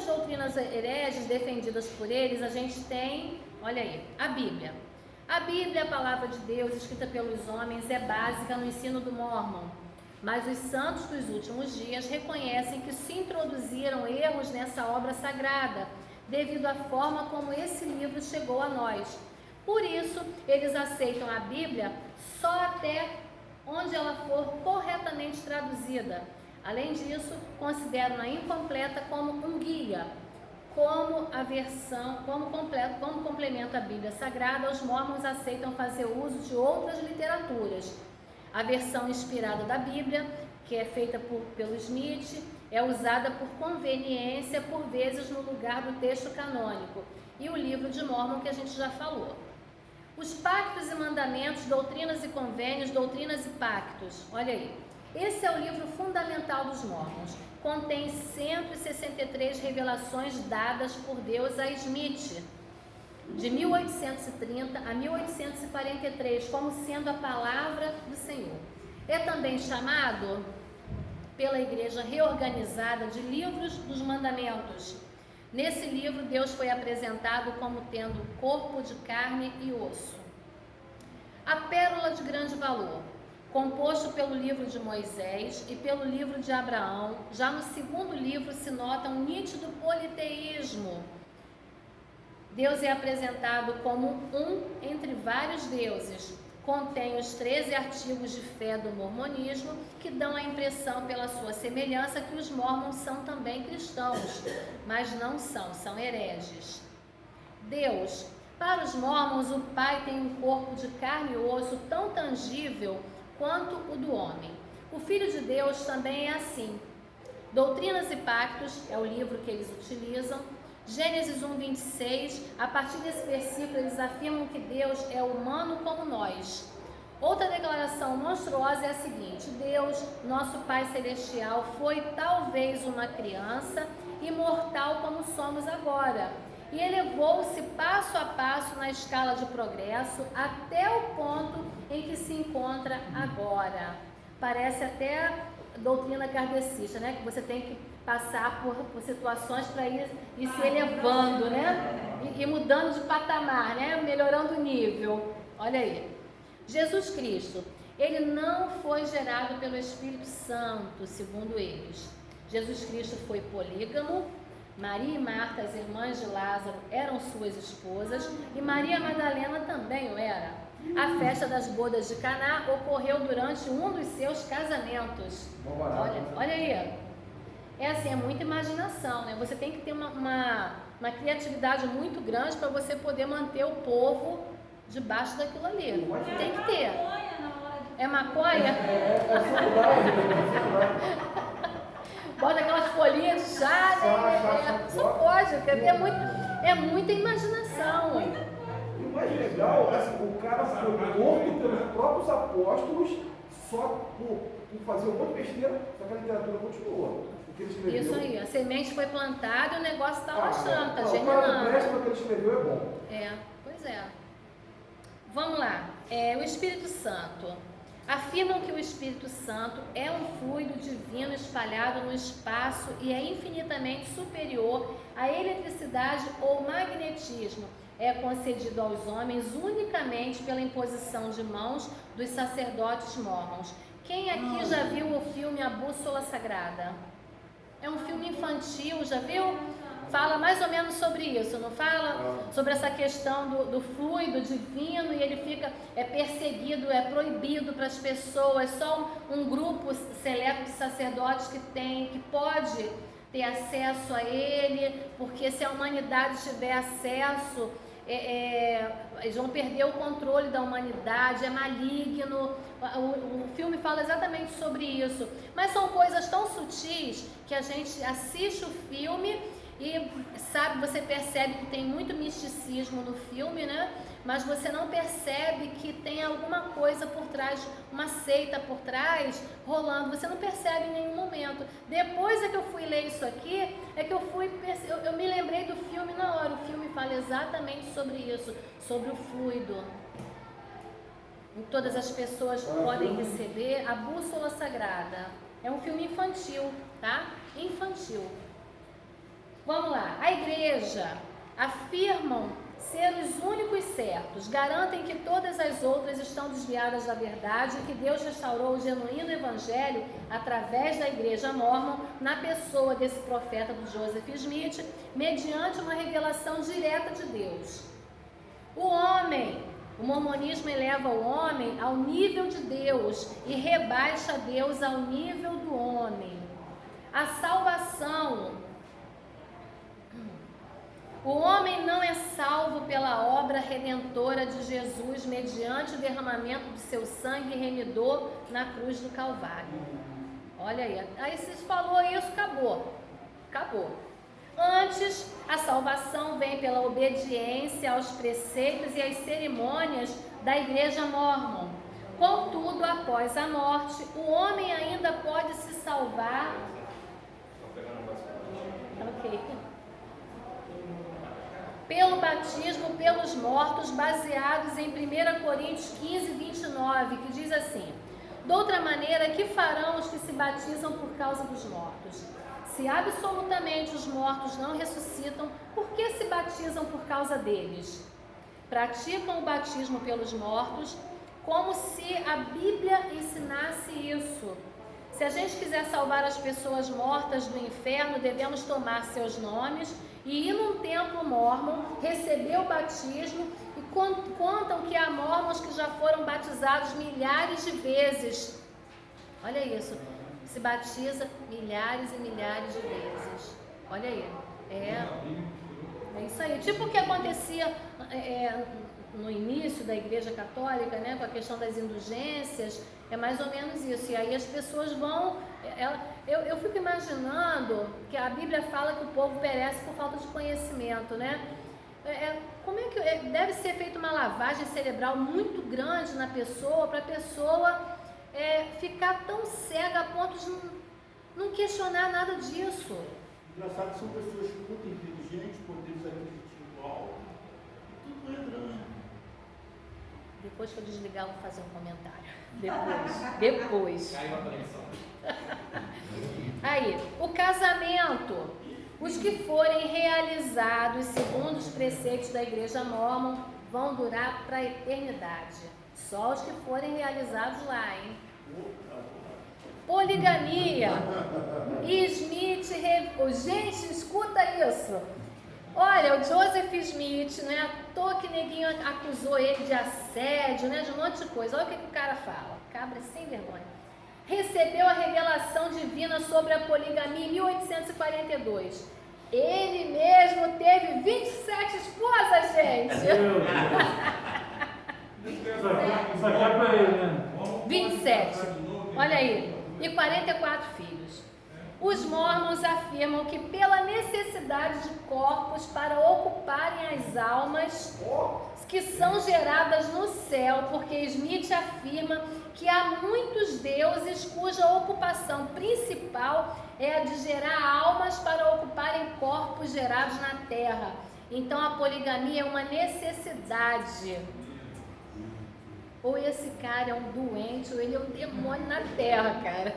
muitas doutrinas hereges defendidas por eles, a gente tem, olha aí, a Bíblia. A Bíblia, a palavra de Deus, escrita pelos homens, é básica no ensino do Mórmon. Mas os santos dos últimos dias reconhecem que se introduziram erros nessa obra sagrada, devido à forma como esse livro chegou a nós. Por isso, eles aceitam a Bíblia só até onde ela for corretamente traduzida. Além disso, consideram-a incompleta como um guia. Como complemento à Bíblia Sagrada, os mormons aceitam fazer uso de outras literaturas. A versão inspirada da Bíblia, que é feita pelo Smith, é usada por conveniência, por vezes no lugar do texto canônico, e o livro de Mórmon, que a gente já falou. Os pactos e mandamentos, doutrinas e convênios, doutrinas e pactos, olha aí. Esse é o livro fundamental dos Mórmons. Contém 163 revelações dadas por Deus a Smith, de 1830 a 1843, como sendo a palavra do Senhor. É também chamado pela Igreja reorganizada de livros dos mandamentos. Nesse livro, Deus foi apresentado como tendo corpo de carne e osso. A pérola de grande valor, composto pelo livro de Moisés e pelo livro de Abraão, já no segundo livro se nota um nítido politeísmo. Deus é apresentado como um entre vários deuses. Contém os 13 artigos de fé do mormonismo, que dão a impressão pela sua semelhança que os mormons são também cristãos, mas não são hereges. Deus. Para os mormons, o Pai tem um corpo de carne e osso tão tangível quanto o do homem. O Filho de Deus também é assim. Doutrinas e Pactos é o livro que eles utilizam. Gênesis 1:26, a partir desse versículo eles afirmam que Deus é humano como nós. Outra declaração monstruosa é a seguinte: Deus, nosso Pai Celestial, foi talvez uma criança imortal como somos agora, e elevou-se passo a passo na escala de progresso até o ponto em que se encontra agora. Parece até doutrina kardecista, né? Que você tem que passar por situações para ir se elevando, né? E mudando de patamar, né? Melhorando o nível. Olha aí. Jesus Cristo, ele não foi gerado pelo Espírito Santo, segundo eles. Jesus Cristo foi polígamo. Maria e Marta, as irmãs de Lázaro, eram suas esposas, e Maria Madalena também o era. A festa das bodas de Caná ocorreu durante um dos seus casamentos. Olha aí. É assim, é muita imaginação, né? Você tem que ter uma criatividade muito grande para você poder manter o povo debaixo daquilo ali. Tem que ter. É maconha? Bota aquelas folhinhas de chá, né? Só pode, porque é muita imaginação. O mais legal, assim, o cara foi morto pelos próprios apóstolos só por fazer um monte de besteira, só que a literatura continua. Isso aí, a semente foi plantada e o negócio está laxando, está germinando. germinando. O cara presta, o que ele escreveu é bom. Pois é. Vamos lá. O Espírito Santo. Afirmam que o Espírito Santo é um fluido divino espalhado no espaço e é infinitamente superior à eletricidade ou magnetismo. É concedido aos homens unicamente pela imposição de mãos dos sacerdotes mormons. Quem aqui já viu o filme A Bússola Sagrada? É um filme infantil, já viu? Fala mais ou menos sobre isso, não fala? Sobre essa questão do fluido divino, e ele fica perseguido, é proibido para as pessoas, só um grupo seleto de sacerdotes que pode ter acesso a ele, porque se a humanidade tiver acesso, eles vão perder o controle da humanidade, é maligno. O filme fala exatamente sobre isso, mas são coisas tão sutis que a gente assiste o filme e você percebe que tem muito misticismo no filme, né? Mas você não percebe que tem alguma coisa por trás, uma seita por trás rolando, você não percebe em nenhum momento. Depois que eu fui ler isso aqui, eu me lembrei do filme na hora. O filme fala exatamente sobre isso, sobre o fluido. Todas as pessoas podem receber a Bússola Sagrada. É um filme infantil, tá? Infantil. Vamos lá. A igreja afirmam ser os únicos certos, garantem que todas as outras estão desviadas da verdade e que Deus restaurou o genuíno evangelho através da igreja mórmon na pessoa desse profeta do Joseph Smith, mediante uma revelação direta de Deus. O mormonismo eleva o homem ao nível de Deus e rebaixa Deus ao nível do homem. A salvação. O homem não é salvo pela obra redentora de Jesus mediante o derramamento do seu sangue remidor na cruz do Calvário. Olha aí se falou isso, acabou. Antes, a salvação vem pela obediência aos preceitos e às cerimônias da igreja mórmon. Contudo, após a morte, o homem ainda pode se salvar. Pelo batismo pelos mortos, baseados em 1 Coríntios 15, 29, que diz assim: de outra maneira, que farão os que se batizam por causa dos mortos? Se absolutamente os mortos não ressuscitam, por que se batizam por causa deles? Praticam o batismo pelos mortos, como se a Bíblia ensinasse isso. Se a gente quiser salvar as pessoas mortas do inferno, devemos tomar seus nomes e ir num templo mórmon, receber o batismo, e contam que há mórmons que já foram batizados milhares de vezes. Olha isso, se batiza milhares e milhares de vezes. Olha aí, é isso aí. Tipo o que acontecia no início da Igreja Católica, né, com a questão das indulgências, é mais ou menos isso. E aí as pessoas vão... Eu fico imaginando que a Bíblia fala que o povo perece por falta de conhecimento, né? Como é que deve ser feita uma lavagem cerebral muito grande na pessoa, para a pessoa ficar tão cega a ponto de não questionar nada disso? Engraçado que são pessoas muito inteligentes, poderes aquisitivos, tudo entrando. Depois que eu desligar, eu vou fazer um comentário. Depois. Caiu a conexão. Aí, o casamento. Os que forem realizados segundo os preceitos da igreja mórmon vão durar para a eternidade. Só os que forem realizados lá, hein? Poligamia. Smith... Gente, escuta isso. Olha, o Joseph Smith, não é à toa que neguinho acusou ele de assédio, né, de um monte de coisa. Olha o que o cara fala, cabra sem vergonha. Recebeu a revelação divina sobre a poligamia em 1842. Ele mesmo teve 27 esposas, gente. Isso aqui é pra ele, né? 27, olha aí, e 44 filhos. Os mórmons afirmam que pela necessidade de corpos para ocuparem as almas que são geradas no céu, porque Smith afirma que há muitos deuses cuja ocupação principal é a de gerar almas para ocuparem corpos gerados na terra. Então a poligamia é uma necessidade. Ou esse cara é um doente, ou ele é um demônio na terra, cara.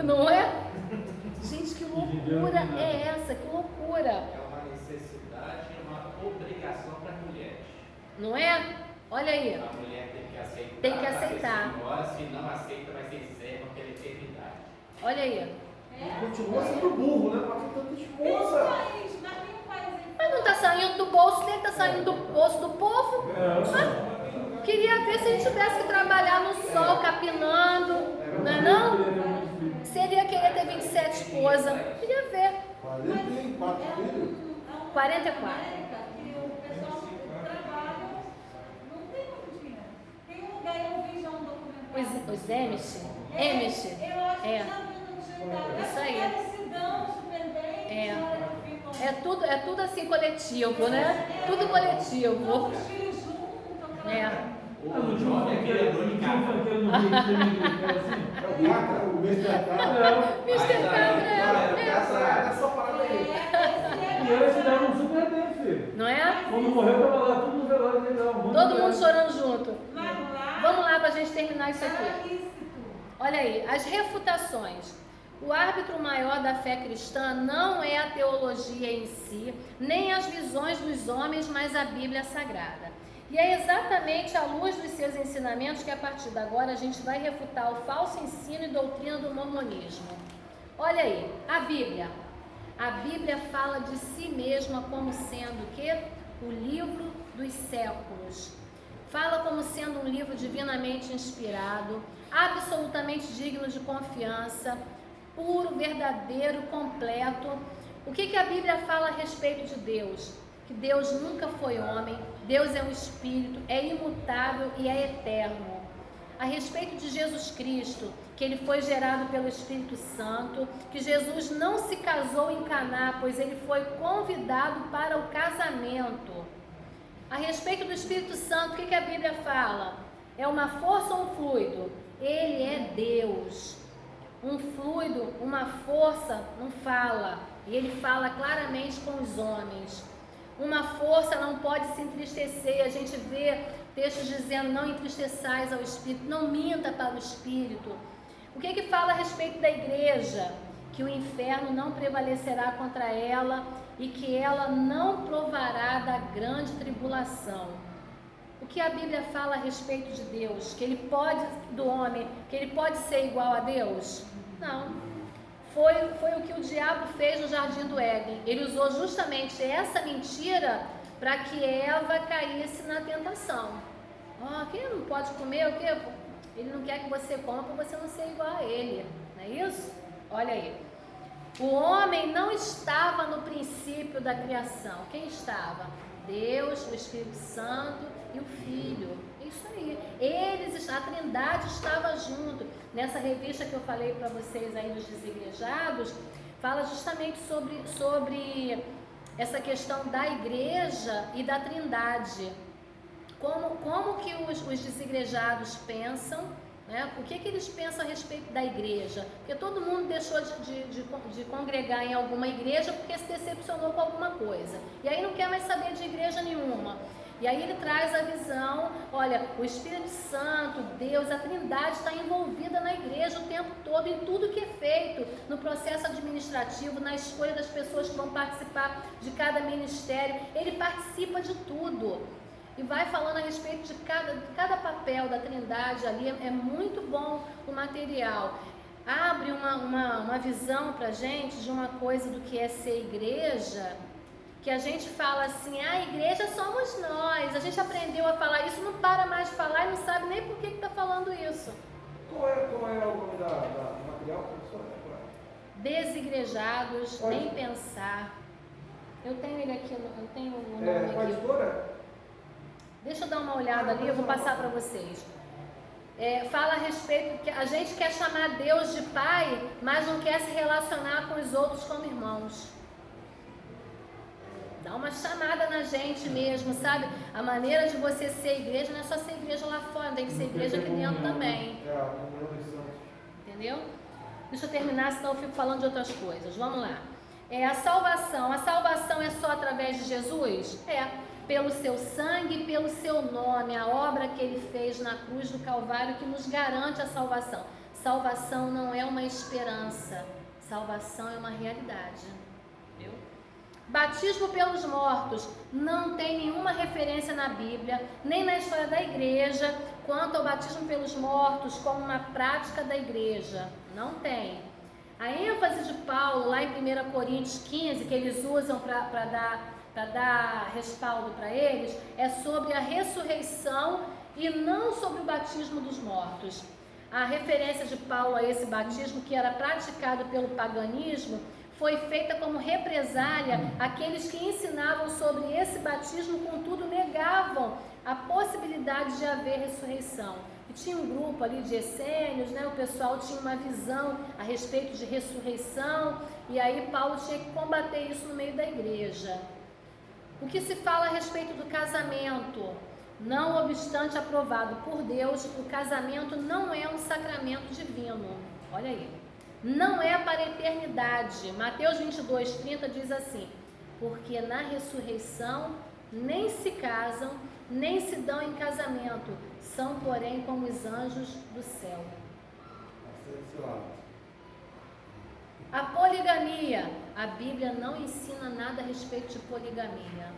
Não é? Gente, que loucura é essa? Que loucura! É uma necessidade e uma obrigação para as mulheres. Não é? Olha aí. A mulher tem que aceitar. Tem que aceitar. Senhora, se não aceita, vai ser serva pela eternidade. Olha aí. Continua sendo burro, né? Pra ter tanta esposa. Mas não está saindo do bolso, nem está saindo do bolso do povo. Queria ver se a gente tivesse que trabalhar no sol, capinando, não é não? Seria querer ter 27 esposas. Queria ver. 44 filhos? 44. O pessoal trabalha, não tem muito dinheiro. Tem um lugar, eu vi já um documentário. Os Amish? Amish. Eu acho que já vi no Isso aí. Eles se dão super bem. É tudo assim coletivo, né? Tudo coletivo. Os filhos juntos. O jovem é criador de casa. É o Catra, o Mr. Catra. Mr. Catra, Essa parada aí. E eles se deram um super bem, filho. não é? Quando morreu, tava lá tudo no velório legal. Todo mundo chorando junto. Vamos lá. Vamos lá para a gente terminar isso aqui. Olha aí, as refutações. O árbitro maior da fé cristã não é a teologia em si, nem as visões dos homens, mas a Bíblia Sagrada. E é exatamente à luz dos seus ensinamentos que a partir de agora a gente vai refutar o falso ensino e doutrina do mormonismo. Olha aí, a Bíblia. A Bíblia fala de si mesma como sendo o quê? O livro dos séculos. Fala como sendo um livro divinamente inspirado, absolutamente digno de confiança, puro, verdadeiro, completo. O que a Bíblia fala a respeito de Deus? Que Deus nunca foi homem, Deus é um espírito, é imutável e é eterno. A respeito de Jesus Cristo, que ele foi gerado pelo Espírito Santo, que Jesus não se casou em Caná, pois ele foi convidado para o casamento. A respeito do Espírito Santo, o que a Bíblia fala? É uma força ou um fluido? Ele é Deus. Um fluido, uma força, não fala. E ele fala claramente com os homens. Uma força não pode se entristecer. A gente vê textos dizendo: não entristeçais ao Espírito, não minta para o Espírito. O que fala a respeito da igreja? Que o inferno não prevalecerá contra ela e que ela não provará da grande tribulação. O que a Bíblia fala a respeito de Deus? Que ele pode, do homem, que ele pode ser igual a Deus? Não. Foi o que o diabo fez no Jardim do Éden. Ele usou justamente essa mentira para que Eva caísse na tentação. Quem não pode comer o quê? Ele não quer que você coma para você não ser igual a ele. Não é isso? Olha aí. O homem não estava no princípio da criação. Quem estava? Deus, o Espírito Santo e o Filho. É isso aí. A Trindade estava junto. Nessa revista que eu falei para vocês aí dos desigrejados, fala justamente sobre essa questão da igreja e da Trindade. Como que os desigrejados pensam, né? O que eles pensam a respeito da igreja? Porque todo mundo deixou de congregar em alguma igreja porque se decepcionou com alguma coisa. E aí não quer mais saber de igreja nenhuma. E aí ele traz a visão: olha, o Espírito Santo, Deus, a Trindade está envolvida na igreja o tempo todo, em tudo que é feito, no processo administrativo, na escolha das pessoas que vão participar de cada ministério. Ele participa de tudo. E vai falando a respeito de cada papel da Trindade ali. É muito bom o material. Abre uma visão para a gente de uma coisa do que é ser igreja, que a gente fala assim: a igreja somos nós. A gente aprendeu a falar isso, não para mais de falar e não sabe nem por que está falando isso. Qual é o nome do material, professora? Desigrejados, nem pensar. Eu tenho ele aqui, eu tenho o nome aqui. Qual editora? Deixa eu dar uma olhada ali, eu vou passar para vocês. Fala a respeito que a gente quer chamar Deus de Pai, mas não quer se relacionar com os outros como irmãos. Dá uma chamada na gente mesmo, sabe? A maneira de você ser igreja não é só ser igreja lá fora, tem que ser igreja aqui dentro também. Entendeu? Deixa eu terminar, senão eu fico falando de outras coisas. Vamos lá. A salvação é só através de Jesus? Pelo seu sangue e pelo seu nome, a obra que ele fez na cruz do Calvário, que nos garante a salvação. Salvação não é uma esperança, salvação é uma realidade. Entendeu? Batismo pelos mortos não tem nenhuma referência na Bíblia, nem na história da igreja, quanto ao batismo pelos mortos como uma prática da igreja. Não tem. A ênfase de Paulo lá em 1 Coríntios 15, que eles usam para dar respaldo para eles, é sobre a ressurreição e não sobre o batismo dos mortos. A referência de Paulo a esse batismo, que era praticado pelo paganismo, foi feita como represália àqueles que ensinavam sobre esse batismo, contudo negavam a possibilidade de haver ressurreição. E tinha um grupo ali de essênios, né? O pessoal tinha uma visão a respeito de ressurreição, e aí Paulo tinha que combater isso no meio da igreja. O que se fala a respeito do casamento? Não obstante aprovado por Deus, o casamento não é um sacramento divino. Olha aí. Não é para a eternidade. Mateus 22:30 diz assim: porque na ressurreição nem se casam, nem se dão em casamento, são porém como os anjos do céu. A poligamia. A Bíblia não ensina nada a respeito de poligamia.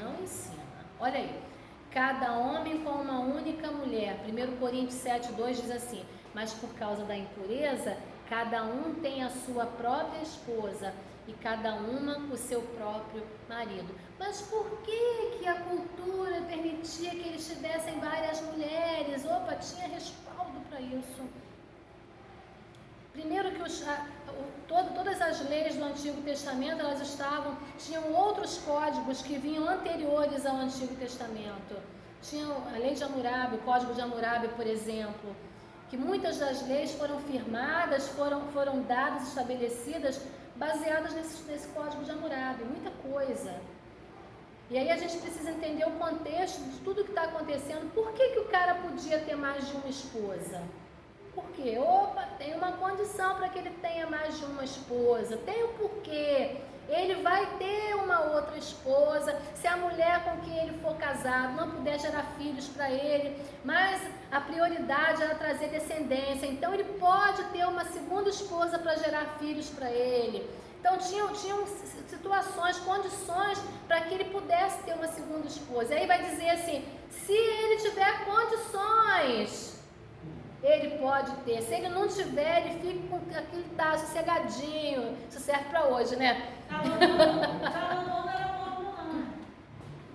Não ensina. Olha aí. Cada homem com uma única mulher. 1 Coríntios 7:2 diz assim: mas por causa da impureza, cada um tem a sua própria esposa e cada uma o seu próprio marido. Mas por que a cultura permitia que eles tivessem várias mulheres? Opa, tinha respaldo para isso. Primeiro que todas as leis do Antigo Testamento, tinham outros códigos que vinham anteriores ao Antigo Testamento. Tinha a lei de Hammurabi, o código de Hammurabi, por exemplo, que muitas das leis foram firmadas, foram dadas, estabelecidas, baseadas nesse código de Hammurabi, muita coisa. E aí a gente precisa entender o contexto de tudo que está acontecendo. Por que o cara podia ter mais de uma esposa? Por quê? Opa, tem uma condição para que ele tenha mais de uma esposa, tem um porquê. Ele vai ter uma outra esposa, se a mulher com quem ele for casado não puder gerar filhos para ele, mas a prioridade era trazer descendência, então ele pode ter uma segunda esposa para gerar filhos para ele. Então tinham situações, condições para que ele pudesse ter uma segunda esposa. E aí vai dizer assim, se ele tiver condições, ele pode ter. Se ele não tiver, ele fica com aquele tá sossegadinho. Isso serve para hoje, né?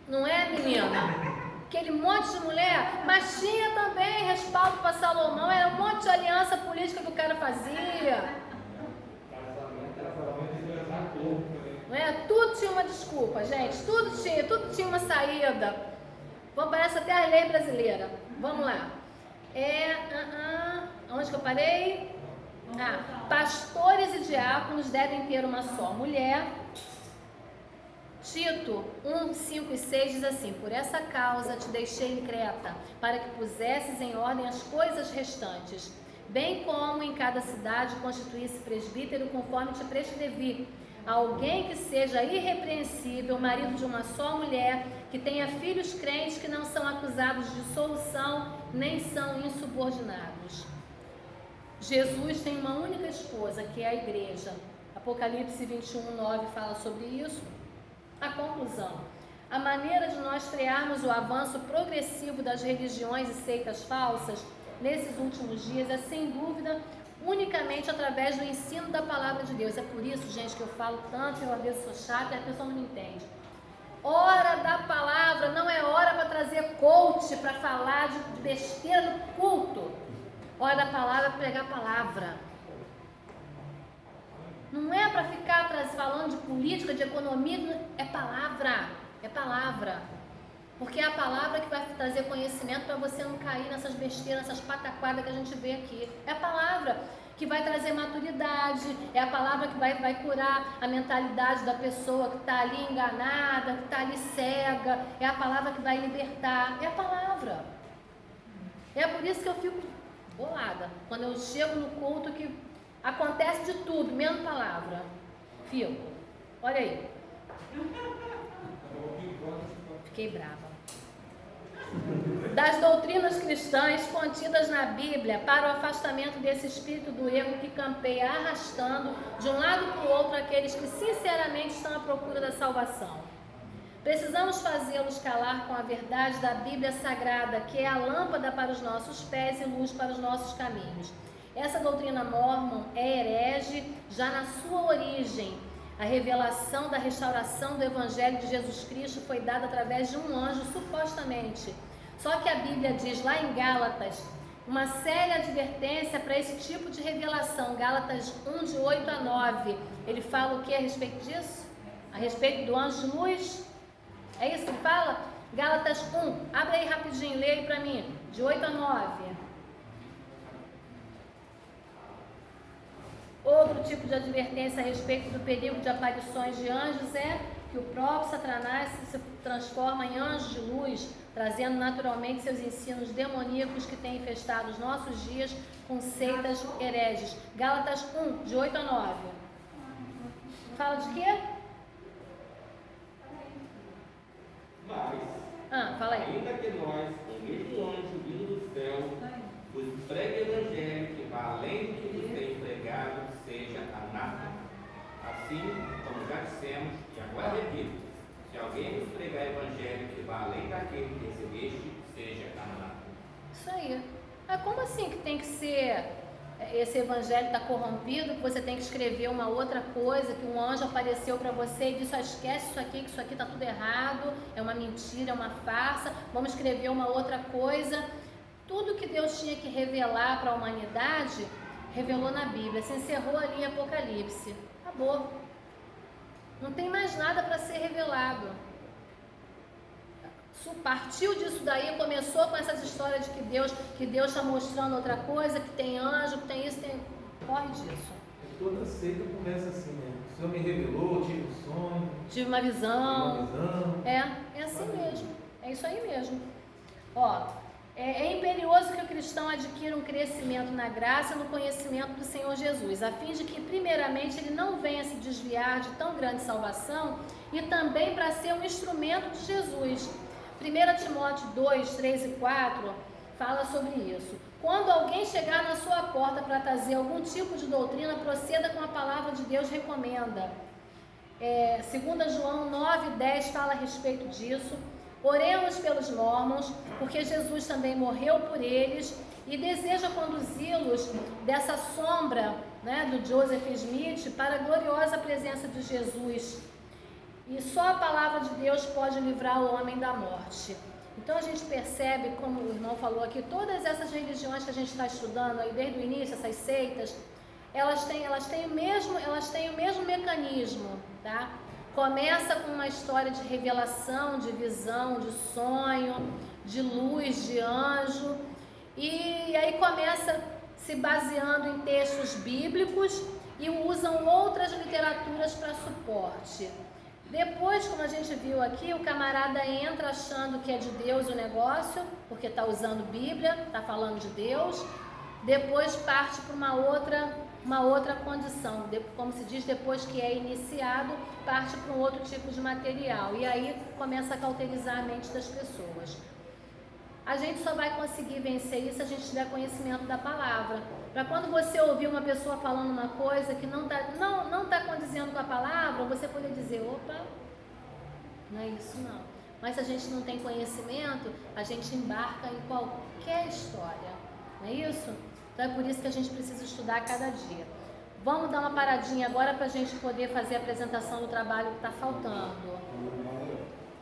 Não é, menina? Aquele monte de mulher, mas tinha também respaldo para Salomão. Era um monte de aliança política que o cara fazia. Não é? Tudo tinha uma desculpa, gente. Tudo tinha uma saída. Parece até a lei brasileira. Vamos lá. Onde que eu parei? Pastores e diáconos devem ter uma só mulher. Tito 1, 5 e 6 diz assim: por essa causa te deixei em Creta, para que pusesses em ordem as coisas restantes, bem como em cada cidade constituísse presbítero conforme te prescrevi, alguém que seja irrepreensível, marido de uma só mulher, que tenha filhos crentes que não são acusados de dissolução, nem são insubordinados. Jesus tem uma única esposa, que é a igreja. Apocalipse 21, 9 fala sobre isso. A conclusão: a maneira de nós frearmos o avanço progressivo das religiões e seitas falsas nesses últimos dias é, sem dúvida, unicamente através do ensino da palavra de Deus. É por isso, gente, que eu falo tanto, eu às vezes sou chata e a pessoa não me entende. Hora da palavra, não é hora para trazer coach, para falar de besteira no culto. Hora da palavra é para pregar a palavra. Não é para ficar falando de política, de economia, é palavra, é palavra. Porque é a palavra que vai trazer conhecimento para você não cair nessas besteiras, nessas pataquadas que a gente vê aqui. É a palavra que vai trazer maturidade, é a palavra que vai curar a mentalidade da pessoa que está ali enganada, que está ali cega, é a palavra que vai libertar, é a palavra. É por isso que eu fico bolada, quando eu chego no culto que acontece de tudo, menos palavra. Fico, olha aí. Fiquei brava. Das doutrinas cristãs contidas na Bíblia para o afastamento desse espírito do erro que campeia arrastando de um lado para o outro aqueles que sinceramente estão à procura da salvação. Precisamos fazê-los calar com a verdade da Bíblia Sagrada, que é a lâmpada para os nossos pés e luz para os nossos caminhos. Essa doutrina mórmon é herege já na sua origem. A revelação da restauração do Evangelho de Jesus Cristo foi dada através de um anjo, supostamente. Só que a Bíblia diz lá em Gálatas uma séria advertência para esse tipo de revelação. Gálatas 1, de 8 a 9. Ele fala o que a respeito disso? A respeito do anjo de luz? É isso que ele fala? Gálatas 1. Abre aí rapidinho, leia aí para mim. De 8 a 9. Outro tipo de advertência a respeito do perigo de aparições de anjos é que o próprio Satanás se transforma em anjo de luz, trazendo naturalmente seus ensinos demoníacos que têm infestado os nossos dias com seitas hereges. Gálatas 1, de 8 a 9. Fala de quê? Mas, fala aí. ainda que nós, o mesmo anjo vindo do céu, vos pregue o evangelho que, além do que vos tem pregado, seja anátema. Assim, como já dissemos, e agora repito, se alguém nos pregar evangelho que vá além daquele que recebeste, seja anátema. Isso aí. Mas como assim que tem que ser, esse evangelho está corrompido, que você tem que escrever uma outra coisa, que um anjo apareceu para você e disse, esquece isso aqui, que isso aqui está tudo errado, é uma mentira, é uma farsa, vamos escrever uma outra coisa. Tudo que Deus tinha que revelar para a humanidade, revelou na Bíblia. Se encerrou ali em Apocalipse. Acabou. Não tem mais nada para ser revelado. Partiu disso daí, começou com essas histórias de que Deus está mostrando outra coisa, que tem anjo, que tem isso, tem... Corre disso. Toda seita começa assim, né? O Senhor me revelou, tive um sonho. Tive uma visão. Tive uma visão. É assim mesmo. É isso aí mesmo. Ó, é imperioso que o cristão adquira um crescimento na graça e no conhecimento do Senhor Jesus, a fim de que, primeiramente, ele não venha se desviar de tão grande salvação e também para ser um instrumento de Jesus. 1 Timóteo 2, 3 e 4 fala sobre isso. Quando alguém chegar na sua porta para trazer algum tipo de doutrina, proceda com a palavra de Deus recomenda. 2 João 9, 10 fala a respeito disso. Oremos pelos mormons, porque Jesus também morreu por eles e deseja conduzi-los dessa sombra, né, do Joseph Smith para a gloriosa presença de Jesus. E só a palavra de Deus pode livrar o homem da morte. Então a gente percebe, como o irmão falou aqui, todas essas religiões que a gente está estudando aí desde o início, essas seitas, elas têm o mesmo mecanismo, tá? Começa com uma história de revelação, de visão, de sonho, de luz, de anjo, e aí começa se baseando em textos bíblicos e usam outras literaturas para suporte. Depois, como a gente viu aqui, o camarada entra achando que é de Deus o negócio, porque está usando Bíblia, está falando de Deus. Depois parte para uma outra condição, como se diz, depois que é iniciado, parte para um outro tipo de material. E aí começa a cauterizar a mente das pessoas. A gente só vai conseguir vencer isso se a gente tiver conhecimento da palavra. Para quando você ouvir uma pessoa falando uma coisa que não tá condizendo com a palavra, você poder dizer, opa, não é isso não. Mas se a gente não tem conhecimento, a gente embarca em qualquer história, não é isso? Então é por isso que a gente precisa estudar cada dia. Vamos dar uma paradinha agora para a gente poder fazer a apresentação do trabalho que está faltando.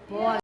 Pode.